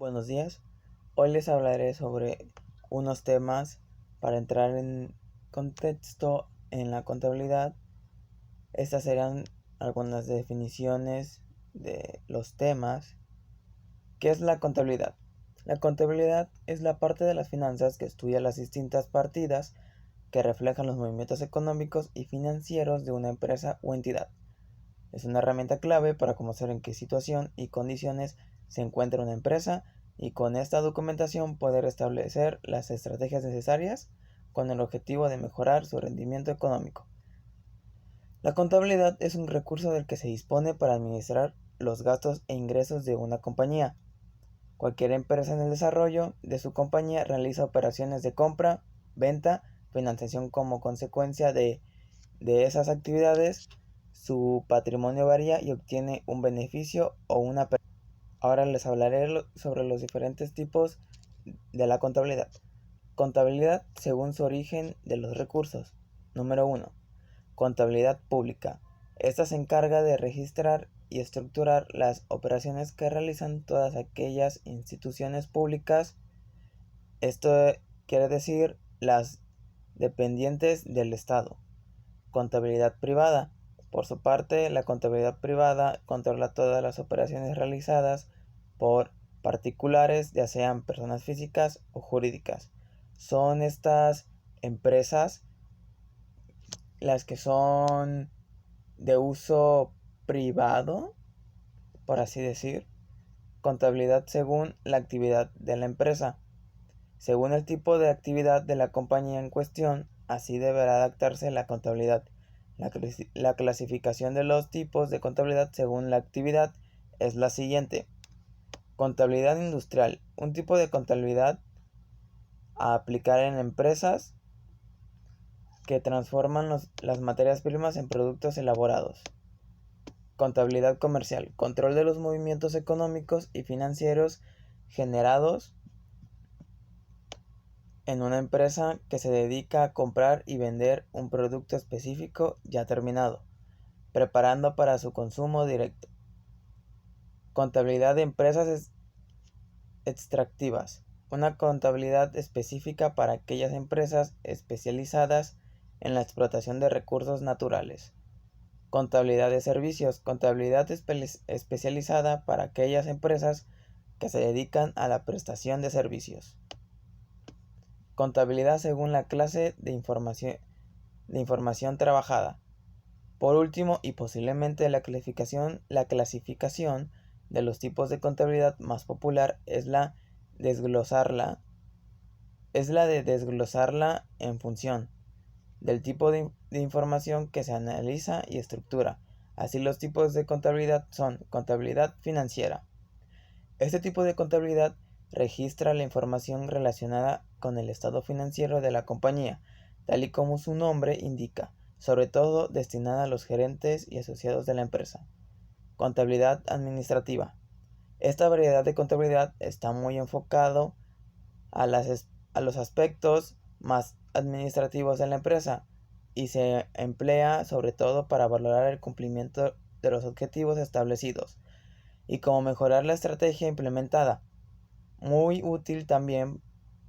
Buenos días. Hoy les hablaré sobre unos temas para entrar en contexto en la contabilidad. Estas serán algunas definiciones de los temas. ¿Qué es la contabilidad? La contabilidad es la parte de las finanzas que estudia las distintas partidas que reflejan los movimientos económicos y financieros de una empresa o entidad. Es una herramienta clave para conocer en qué situación y condiciones se encuentra una empresa y con esta documentación poder establecer las estrategias necesarias con el objetivo de mejorar su rendimiento económico. La contabilidad es un recurso del que se dispone para administrar los gastos e ingresos de una compañía. Cualquier empresa en el desarrollo de su compañía realiza operaciones de compra, venta, financiación como consecuencia de esas actividades. Su patrimonio varía y obtiene un beneficio o una pérdida. Ahora les hablaré sobre los diferentes tipos de la contabilidad. Contabilidad según su origen de los recursos. Número 1. Contabilidad pública. Esta se encarga de registrar y estructurar las operaciones que realizan todas aquellas instituciones públicas. Esto quiere decir las dependientes del Estado. Contabilidad privada. Por su parte, la contabilidad privada controla todas las operaciones realizadas por particulares, ya sean personas físicas o jurídicas. Son estas empresas las que son de uso privado, por así decir. Contabilidad según la actividad de la empresa. Según el tipo de actividad de la compañía en cuestión, así deberá adaptarse la contabilidad. La clasificación de los tipos de contabilidad según la actividad es la siguiente. Contabilidad industrial. Un tipo de contabilidad a aplicar en empresas que transforman las materias primas en productos elaborados. Contabilidad comercial. Control de los movimientos económicos y financieros generados en una empresa que se dedica a comprar y vender un producto específico ya terminado, preparando para su consumo directo. Contabilidad de empresas extractivas. Una contabilidad específica para aquellas empresas especializadas en la explotación de recursos naturales. Contabilidad de servicios. Contabilidad especializada para aquellas empresas que se dedican a la prestación de servicios. Contabilidad según la clase de información trabajada. Por último, y posiblemente la clasificación de los tipos de contabilidad más popular es la de desglosarla en función del tipo de información que se analiza y estructura. Así, los tipos de contabilidad son contabilidad financiera. Este tipo de contabilidad registra la información relacionada con el estado financiero de la compañía, tal y como su nombre indica, sobre todo destinada a los gerentes y asociados de la empresa. Contabilidad administrativa. Esta variedad de contabilidad está muy enfocado a los aspectos más administrativos de la empresa y se emplea sobre todo para valorar el cumplimiento de los objetivos establecidos y cómo mejorar la estrategia implementada. Muy útil también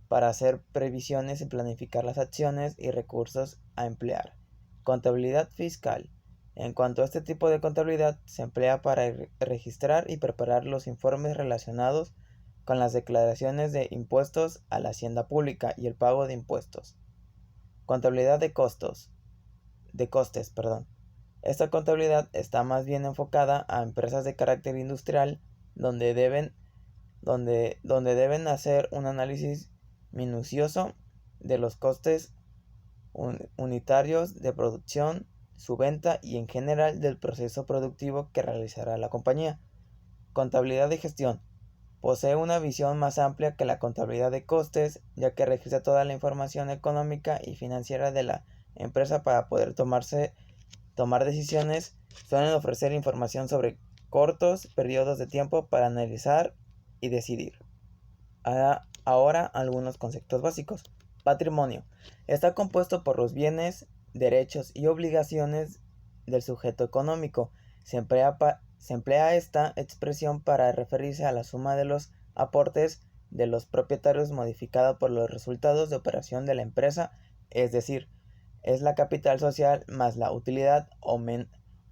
para hacer previsiones y planificar las acciones y recursos a emplear. Contabilidad fiscal. En cuanto a este tipo de contabilidad, se emplea para registrar y preparar los informes relacionados con las declaraciones de impuestos a la hacienda pública y el pago de impuestos. Contabilidad de costes. Esta contabilidad está más bien enfocada a empresas de carácter industrial donde deben hacer un análisis minucioso de los costes unitarios de producción, su venta y en general del proceso productivo que realizará la compañía. Contabilidad de gestión. Posee una visión más amplia que la contabilidad de costes, ya que registra toda la información económica y financiera de la empresa para poder tomar decisiones. Suelen ofrecer información sobre cortos periodos de tiempo para analizar y decidir. Ahora algunos conceptos básicos. Patrimonio. Está compuesto por los bienes, derechos y obligaciones del sujeto económico. Se emplea esta expresión para referirse a la suma de los aportes de los propietarios modificada por los resultados de operación de la empresa, es decir, es la capital social más la utilidad o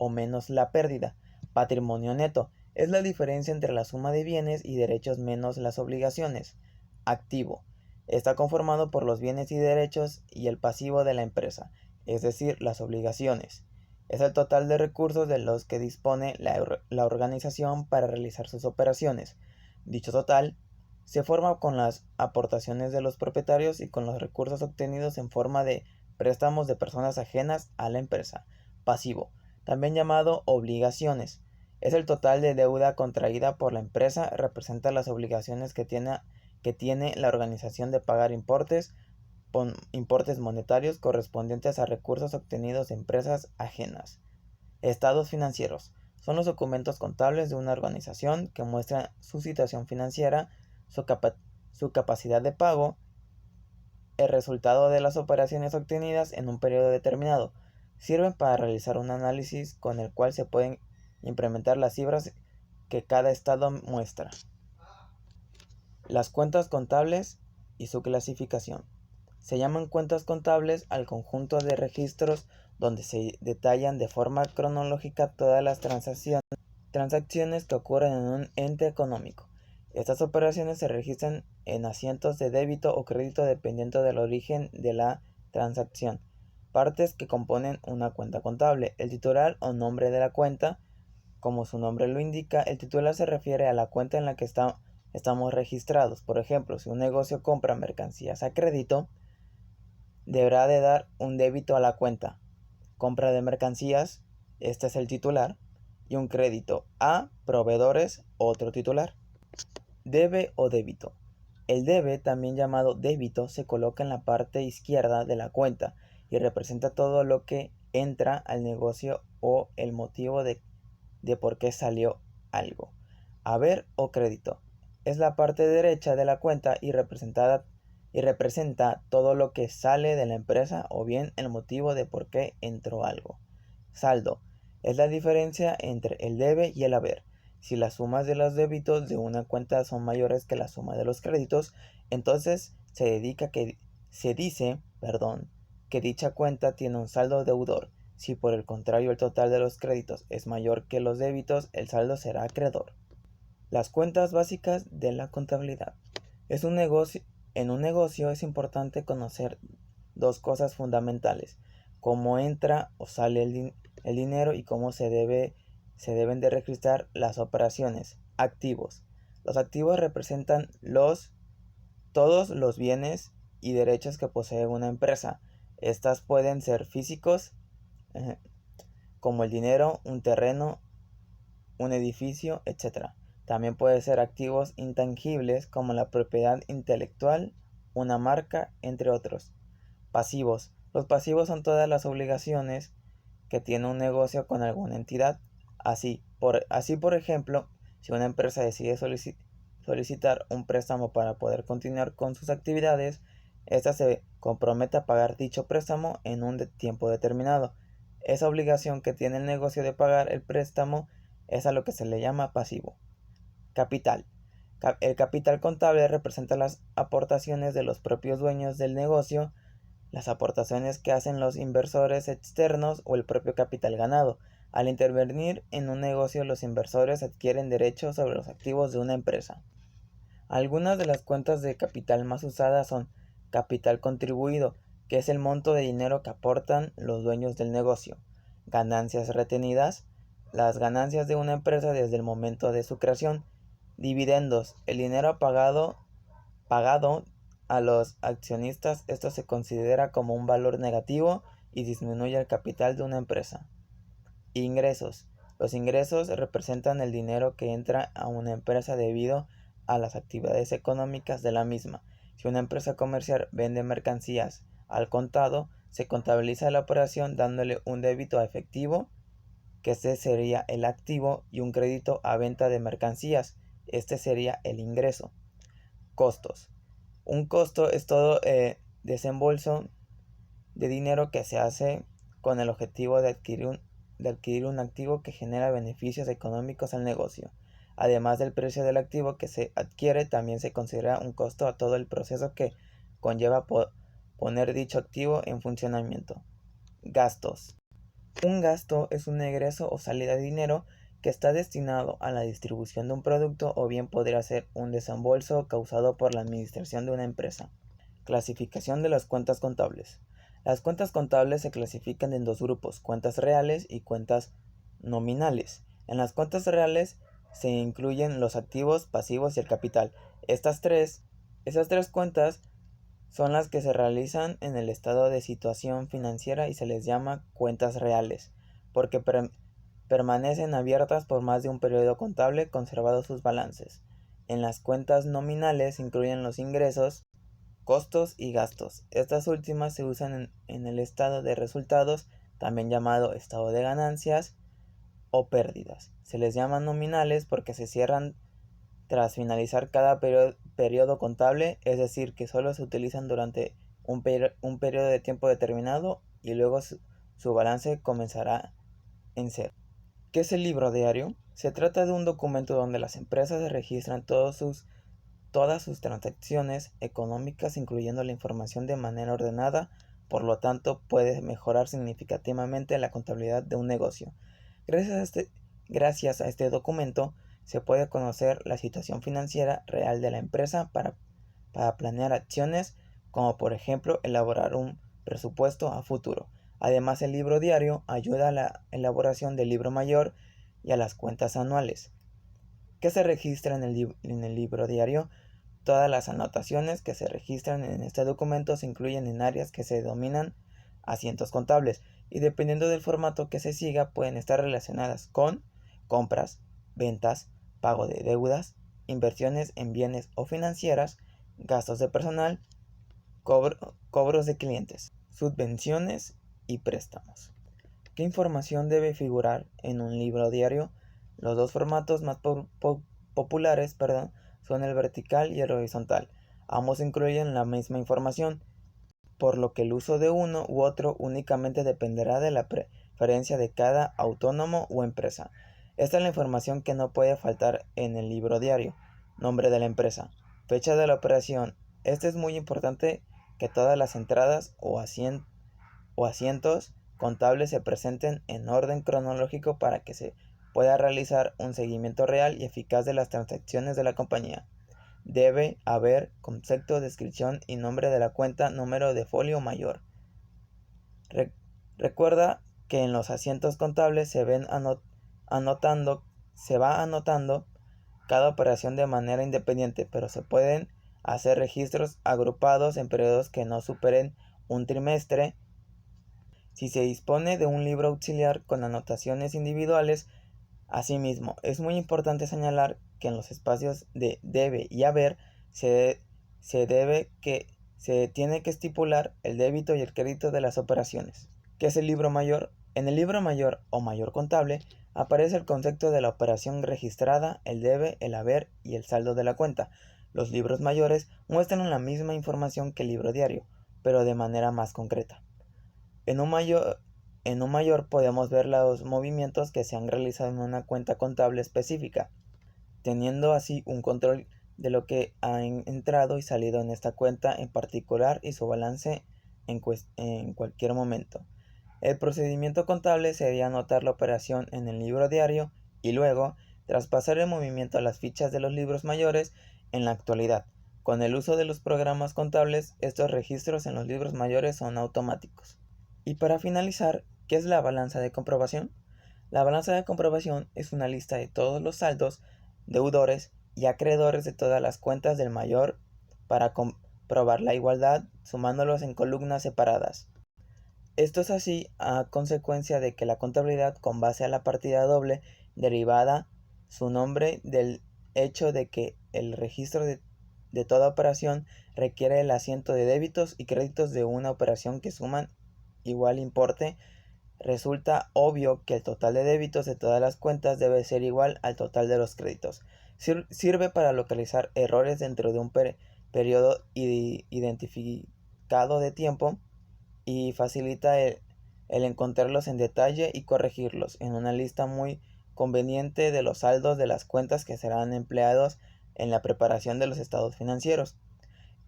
menos la pérdida. Patrimonio neto es la diferencia entre la suma de bienes y derechos menos las obligaciones. Activo está conformado por los bienes y derechos y el pasivo de la empresa, es decir, las obligaciones. Es el total de recursos de los que dispone la organización para realizar sus operaciones. Dicho total se forma con las aportaciones de los propietarios y con los recursos obtenidos en forma de préstamos de personas ajenas a la empresa. Pasivo, también llamado obligaciones, es el total de deuda contraída por la empresa, representa las obligaciones que tiene la organización de pagar importes monetarios correspondientes a recursos obtenidos de empresas ajenas. Estados financieros son los documentos contables de una organización que muestran su situación financiera, su capacidad de pago, el resultado de las operaciones obtenidas en un periodo determinado. Sirven para realizar un análisis con el cual se pueden implementar las cifras que cada estado muestra. Las cuentas contables y su clasificación. Se llaman cuentas contables al conjunto de registros donde se detallan de forma cronológica todas las transacciones que ocurren en un ente económico. Estas operaciones se registran en asientos de débito o crédito dependiendo del origen de la transacción. Partes que componen una cuenta contable. El titular o nombre de la cuenta. Como su nombre lo indica, el titular se refiere a la cuenta en la que estamos registrados. Por ejemplo, si un negocio compra mercancías a crédito, deberá de dar un débito a la cuenta. Compra de mercancías, este es el titular, y un crédito a proveedores, otro titular. Debe o débito. El debe, también llamado débito, se coloca en la parte izquierda de la cuenta y representa todo lo que entra al negocio o el motivo de por qué salió algo. Haber o crédito. Es la parte derecha de la cuenta y representa todo lo que sale de la empresa o bien el motivo de por qué entró algo. Saldo. Es la diferencia entre el debe y el haber. Si las sumas de los débitos de una cuenta son mayores que la suma de los créditos, entonces se dice que dicha cuenta tiene un saldo deudor. Si por el contrario el total de los créditos es mayor que los débitos, el saldo será acreedor. Las cuentas básicas de la contabilidad. En un negocio es importante conocer dos cosas fundamentales: cómo entra o sale el dinero y cómo se deben de registrar las operaciones. Activos. Los activos representan todos los bienes y derechos que posee una empresa. Estas pueden ser físicos, como el dinero, un terreno, un edificio, etc. También pueden ser activos intangibles como la propiedad intelectual, una marca, entre otros. Pasivos. Los pasivos son todas las obligaciones que tiene un negocio con alguna entidad. Así, por ejemplo, si una empresa decide solicitar un préstamo para poder continuar con sus actividades, ésta se compromete a pagar dicho préstamo en un tiempo determinado. Esa obligación que tiene el negocio de pagar el préstamo es a lo que se le llama pasivo. Capital. El capital contable representa las aportaciones de los propios dueños del negocio, las aportaciones que hacen los inversores externos o el propio capital ganado. Al intervenir en un negocio, los inversores adquieren derechos sobre los activos de una empresa. Algunas de las cuentas de capital más usadas son capital contribuido, que es el monto de dinero que aportan los dueños del negocio. Ganancias retenidas, las ganancias de una empresa desde el momento de su creación. Dividendos, el dinero pagado a los accionistas. Esto se considera como un valor negativo y disminuye el capital de una empresa. Ingresos. Los ingresos representan el dinero que entra a una empresa debido a las actividades económicas de la misma. Si una empresa comercial vende mercancías al contado, se contabiliza la operación dándole un débito a efectivo, que este sería el activo, y un crédito a venta de mercancías, este sería el ingreso. Costos. Un costo es todo desembolso de dinero que se hace con el objetivo de adquirir un activo que genera beneficios económicos al negocio. Además del precio del activo que se adquiere, también se considera un costo a todo el proceso que conlleva poner dicho activo en funcionamiento. Gastos. Un gasto es un egreso o salida de dinero que está destinado a la distribución de un producto o bien podría ser un desembolso causado por la administración de una empresa. Clasificación de las cuentas contables. Las cuentas contables se clasifican en dos grupos, cuentas reales y cuentas nominales. En las cuentas reales se incluyen los activos, pasivos y el capital. Esas tres cuentas son las que se realizan en el estado de situación financiera y se les llama cuentas reales, porque permanecen abiertas por más de un periodo contable conservados sus balances. En las cuentas nominales se incluyen los ingresos, costos y gastos. Estas últimas se usan en el estado de resultados, también llamado estado de ganancias o pérdidas. Se les llama nominales porque se cierran tras finalizar cada periodo contable, es decir, que solo se utilizan durante un periodo de tiempo determinado y luego su balance comenzará en cero. ¿Qué es el libro diario? Se trata de un documento donde las empresas registran todas sus transacciones económicas, incluyendo la información de manera ordenada, por lo tanto puede mejorar significativamente la contabilidad de un negocio. Gracias a este documento se puede conocer la situación financiera real de la empresa para planear acciones, como por ejemplo elaborar un presupuesto a futuro. Además, el libro diario ayuda a la elaboración del libro mayor y a las cuentas anuales. ¿Qué se registra en el libro diario? Todas las anotaciones que se registran en este documento se incluyen en áreas que se denominan asientos contables y dependiendo del formato que se siga pueden estar relacionadas con compras, ventas, pago de deudas, inversiones en bienes o financieras, gastos de personal, cobros de clientes, subvenciones y préstamos. ¿Qué información debe figurar en un libro diario? Los dos formatos más populares son el vertical y el horizontal. Ambos incluyen la misma información, por lo que el uso de uno u otro únicamente dependerá de la preferencia de cada autónomo o empresa. Esta es la información que no puede faltar en el libro diario. Nombre de la empresa, fecha de la operación. Este es muy importante que todas las entradas o asientos contables se presenten en orden cronológico para que se pueda realizar un seguimiento real y eficaz de las transacciones de la compañía. Debe haber concepto, descripción y nombre de la cuenta, número de folio mayor. Recuerda que en los asientos contables se va anotando cada operación de manera independiente, pero se pueden hacer registros agrupados en periodos que no superen un trimestre. Si se dispone de un libro auxiliar con anotaciones individuales, asimismo, es muy importante señalar que en los espacios de debe y haber se tiene que estipular el débito y el crédito de las operaciones. ¿Qué es el libro mayor? En el libro mayor o mayor contable aparece el concepto de la operación registrada, el debe, el haber y el saldo de la cuenta. Los libros mayores muestran la misma información que el libro diario, pero de manera más concreta. En un mayor podemos ver los movimientos que se han realizado en una cuenta contable específica, teniendo así un control de lo que ha entrado y salido en esta cuenta en particular y su balance en cualquier momento. El procedimiento contable sería anotar la operación en el libro diario y luego traspasar el movimiento a las fichas de los libros mayores. En la actualidad, con el uso de los programas contables, estos registros en los libros mayores son automáticos. Y para finalizar, ¿qué es la balanza de comprobación? La balanza de comprobación es una lista de todos los saldos, deudores y acreedores de todas las cuentas del mayor para comprobar la igualdad sumándolos en columnas separadas. Esto es así a consecuencia de que la contabilidad, con base a la partida doble derivada su nombre del hecho de que el registro de toda operación requiere el asiento de débitos y créditos de una operación que suman igual importe, resulta obvio que el total de débitos de todas las cuentas debe ser igual al total de los créditos. Sirve para localizar errores dentro de un periodo identificado de tiempo y facilita el encontrarlos en detalle y corregirlos en una lista muy conveniente de los saldos de las cuentas que serán empleados en la preparación de los estados financieros.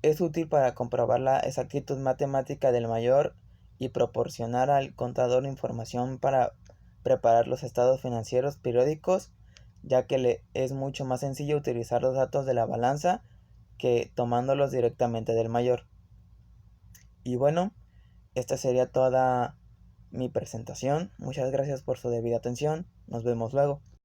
Es útil para comprobar la exactitud matemática del mayor y proporcionar al contador información para preparar los estados financieros periódicos, ya que le es mucho más sencillo utilizar los datos de la balanza que tomándolos directamente del mayor. Y bueno, esta sería toda mi presentación. Muchas gracias por su debida atención. Nos vemos luego.